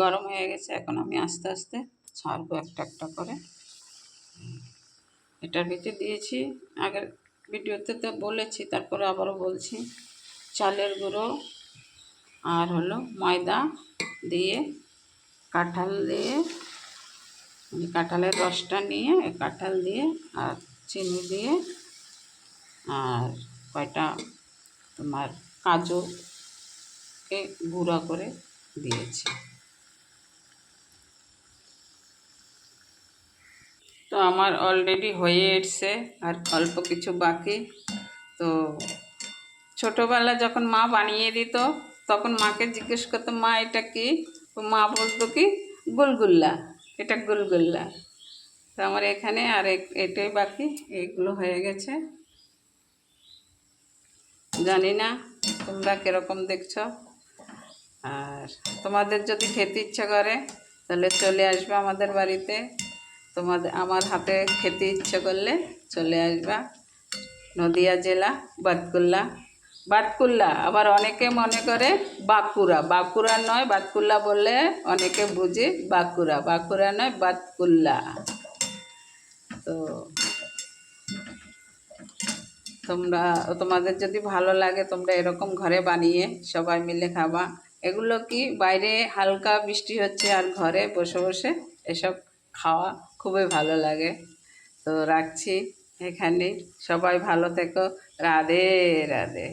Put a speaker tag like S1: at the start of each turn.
S1: গরম হয়ে গেছে। এখন আমি আস্তে আস্তে ছাড়বো একটা একটা করে। এটার ভিতরে দিয়েছি, আগের ভিডিওতে তো বলেছি, তারপরে আবারও বলছি, চালের গুঁড়ো আর হলো ময়দা দিয়ে, কাঁঠাল দিয়ে, কাঁঠালের রসটা নিয়ে, কাঁঠাল দিয়ে আর চিনি দিয়ে আর কয়টা তোমার কাজুকে গুঁড়া করে দিয়েছি। তো আমার অলরেডি হয়ে এসছে, আর অল্প কিছু বাকি। তো ছোটোবেলা যখন মা বানিয়ে দিত তখন মাকে জিজ্ঞেস করতাম, মা এটা কি? তো মা বলতো কি, গুলগুল্লা, এটা গুলগুল্লা। তো আমার এখানে আর এটাই বাকি, এইগুলো হয়ে গেছে। জানি না তোমরা কীরকম দেখছ, আর তোমাদের যদি খেতে ইচ্ছা করে তাহলে চলে আসবে আমাদের বাড়িতে। আমার হাতে খেতে ইচ্ছা করলে চলে আসবা। নদিয়া জেলা বাতকুল্লা। বাতকুল্লা আবার অনেকে মনে করে বাঁকুড়া, বাঁকুড়া নয়, বাতকুল্লা বললে অনেকে বুঝে বাঁকুড়া, বাঁকুড়া নয়, বাতকুল্লা। তো তোমাদের যদি ভালো লাগে তোমরা এরকম ঘরে বানিয়ে সবাই মিলে খাবা। এগুলো কি, বাইরে হালকা বৃষ্টি হচ্ছে আর ঘরে বসে বসে এসব খাওয়া খুবই ভালো লাগে। তো রাখছি এখানে, সবাই ভালো থেকো। রাধে রাধে।